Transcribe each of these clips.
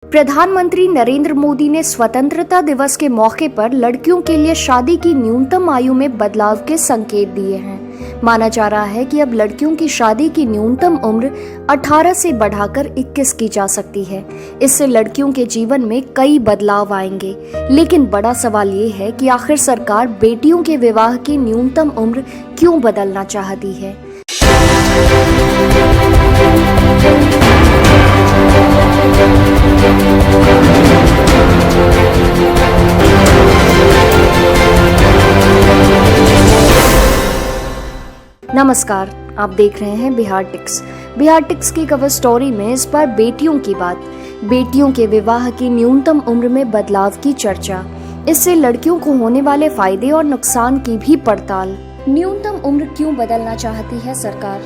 प्रधानमंत्री नरेंद्र मोदी ने स्वतंत्रता दिवस के मौके पर लड़कियों के लिए शादी की न्यूनतम आयु में बदलाव के संकेत दिए हैं। माना जा रहा है कि अब लड़कियों की शादी की न्यूनतम उम्र 18 से बढ़ाकर 21 की जा सकती है। इससे लड़कियों के जीवन में कई बदलाव आएंगे, लेकिन बड़ा सवाल ये है कि आखिर सरकार बेटियों के विवाह की न्यूनतम उम्र क्यों बदलना चाहती है। नमस्कार, आप देख रहे हैं बिहार टिक्स। बिहार टिक्स की कवर स्टोरी में इस बार बेटियों की बात, बेटियों के विवाह की न्यूनतम उम्र में बदलाव की चर्चा, इससे लड़कियों को होने वाले फायदे और नुकसान की भी पड़ताल। न्यूनतम उम्र क्यों बदलना चाहती है सरकार?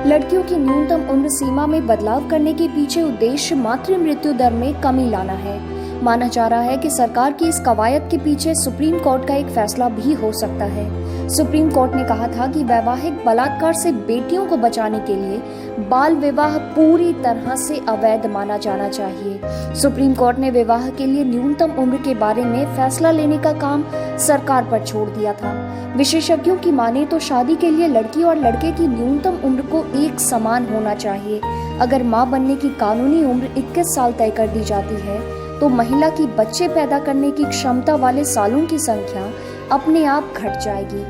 लड़कियों की न्यूनतम उम्र सीमा में बदलाव करने के पीछे उद्देश्य मातृ मृत्यु दर में कमी लाना है। माना जा रहा है कि सरकार की इस कवायद के पीछे सुप्रीम कोर्ट का एक फैसला भी हो सकता है। सुप्रीम कोर्ट ने कहा था कि वैवाहिक बलात्कार से बेटियों को बचाने के लिए बाल विवाह पूरी तरह से अवैध माना जाना चाहिए। सुप्रीम कोर्ट ने विवाह के लिए न्यूनतम उम्र के बारे में फैसला लेने का काम सरकार पर छोड़ दिया था। विशेषज्ञों की माने तो शादी के लिए लड़की और लड़के की न्यूनतम उम्र को एक समान होना चाहिए। अगर मां बनने की कानूनी उम्र 21 साल तय कर दी जाती है तो महिला की बच्चे पैदा करने की क्षमता वाले सालों की संख्या अपने आप घट जाएगी।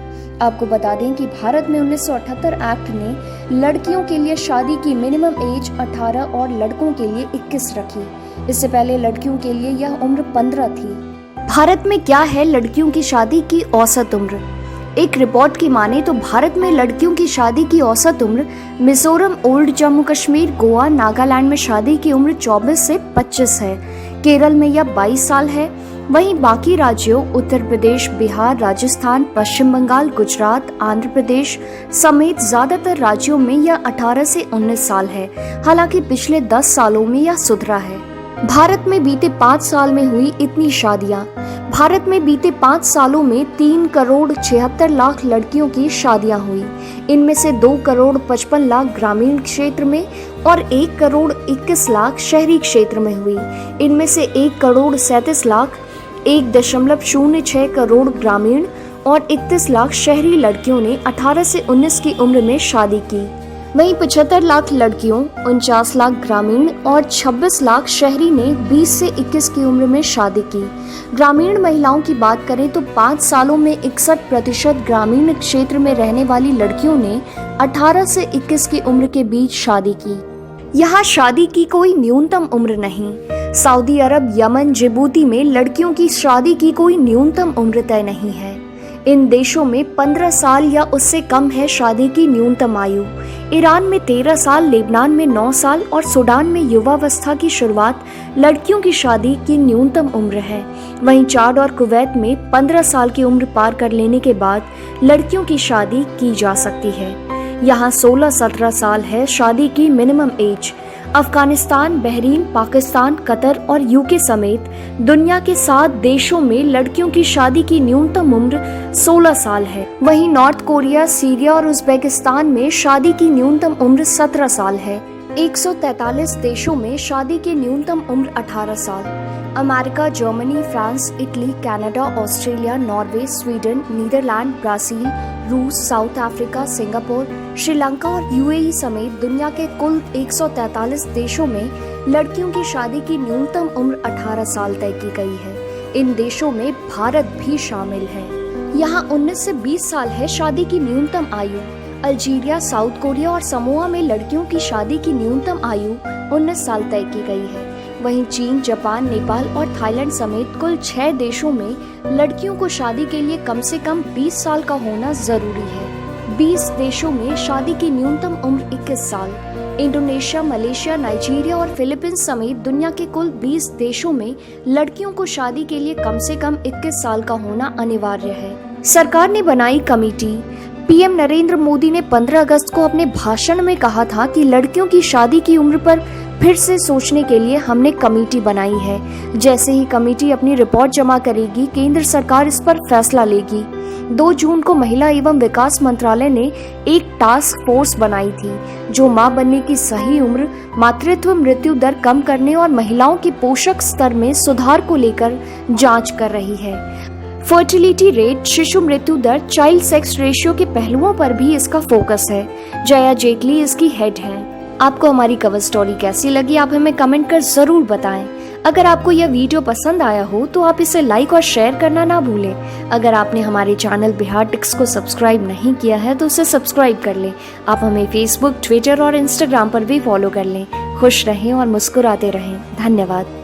आपको बता दें कि भारत में 1978 एक्ट ने लड़कियों के लिए शादी की मिनिमम एज 18 और लड़कों के लिए 21 रखी। इससे पहले लड़कियों के लिए यह उम्र 15 थी। भारत में क्या है लड़कियों की शादी की औसत उम्र? एक रिपोर्ट की माने तो भारत में लड़कियों की शादी की औसत उम्र मिजोरम, ओल्ड जम्मू कश्मीर, गोवा, नागालैंड में शादी की उम्र 24 से 25 है। केरल में यह 22 साल है। वहीं बाकी राज्यों उत्तर प्रदेश, बिहार, राजस्थान, पश्चिम बंगाल, गुजरात, आंध्र प्रदेश समेत ज्यादातर राज्यों में यह 18 से 19 साल है। हालांकि पिछले 10 सालों में यह सुधरा है। भारत में बीते 5 साल में हुई इतनी शादियां। भारत में बीते 5 सालों में 3 करोड़ 76 लाख लड़कियों की शादियां हुई। इनमें से 2 करोड़ 55 लाख ग्रामीण क्षेत्र में और 1 करोड़ 21 लाख शहरी क्षेत्र में हुई। इनमें से 1 करोड़ 37 लाख 1.06 करोड़ ग्रामीण और 31 लाख शहरी लड़कियों ने 18 से 19 की उम्र में शादी की। वहीं 75 लाख लड़कियों, 49 लाख ग्रामीण और 26 लाख शहरी ने 20 से 21 की उम्र में शादी की। ग्रामीण महिलाओं की बात करें तो 5 सालों में 61% ग्रामीण क्षेत्र में रहने वाली लड़कियों ने 18 से 21 की उम्र के बीच शादी की। यहाँ शादी की कोई न्यूनतम उम्र नहीं। सऊदी अरब, यमन, जिबूती में लड़कियों की शादी की कोई न्यूनतम उम्र तय नहीं है। इन देशों में 15 साल या उससे कम है शादी की न्यूनतम आयु। ईरान में 13 साल, लेबनान में 9 साल और सूडान में युवावस्था की शुरुआत लड़कियों की शादी की न्यूनतम उम्र है। वहीं चाड और कुवैत में 15 साल की उम्र पार कर लेने के बाद लड़कियों की शादी की जा सकती है। यहाँ 16-17 साल है शादी की minimum age. Afghanistan, Bahrain, Pakistan, Qatar और यूके समेत दुनिया के 7 देशों में लड़कियों की शादी की न्यूनतम उम्र 16 साल है। वहीं नॉर्थ कोरिया, सीरिया और उज्बेकिस्तान में शादी की न्यूनतम उम्र 17 साल है। 143 देशों में शादी की न्यूनतम उम्र 18 साल। America, Germany, France, Italy, Canada, Australia, Norway, Sweden, Netherland, Brazil, रूस, साउथ अफ्रीका, सिंगापुर, श्रीलंका और यूएई समेत दुनिया के कुल 143 देशों में लड़कियों की शादी की न्यूनतम उम्र 18 साल तय की गई है। इन देशों में भारत भी शामिल है। यहाँ 19 से 20 साल है शादी की न्यूनतम आयु। अल्जीरिया, साउथ कोरिया और समोआ में लड़कियों की शादी की न्यूनतम आयु 19 साल तय की गई है। वहीं चीन, जापान, नेपाल और थाईलैंड समेत कुल 6 देशों में लड़कियों को शादी के लिए कम से कम 20 साल का होना जरूरी है। 20 देशों में शादी की न्यूनतम उम्र 21 साल। इंडोनेशिया, मलेशिया, नाइजीरिया और फिलीपींस समेत दुनिया के कुल 20 देशों में लड़कियों को शादी के लिए कम से कम 21 साल का होना अनिवार्य है। सरकार ने बनाई कमेटी। पीएम नरेंद्र मोदी ने 15 अगस्त को अपने भाषण में कहा था कि लड़कियों की शादी की उम्र पर फिर से सोचने के लिए हमने कमेटी बनाई है। जैसे ही कमेटी अपनी रिपोर्ट जमा करेगी, केंद्र सरकार इस पर फैसला लेगी। 2 जून को महिला एवं विकास मंत्रालय ने एक टास्क फोर्स बनाई थी जो मां बनने की सही उम्र, मातृत्व मृत्यु दर कम करने और महिलाओं के पोषक स्तर में सुधार को लेकर जांच कर रही है। फर्टिलिटी रेट, शिशु मृत्यु दर, चाइल्ड सेक्स रेशियो के पहलुओं पर भी इसका फोकस है। जया जेटली इसकी हेड हैं। आपको हमारी कवर स्टोरी कैसी लगी, आप हमें कमेंट कर जरूर बताएं। अगर आपको यह वीडियो पसंद आया हो तो आप इसे लाइक और शेयर करना ना भूलें। अगर आपने हमारे चैनल बिहार टिक्स को सब्सक्राइब नहीं किया है तो उसे सब्सक्राइब कर लें। आप हमें फेसबुक, ट्विटर और इंस्टाग्राम पर भी फॉलो कर लें। खुश रहें और मुस्कुराते रहें। धन्यवाद।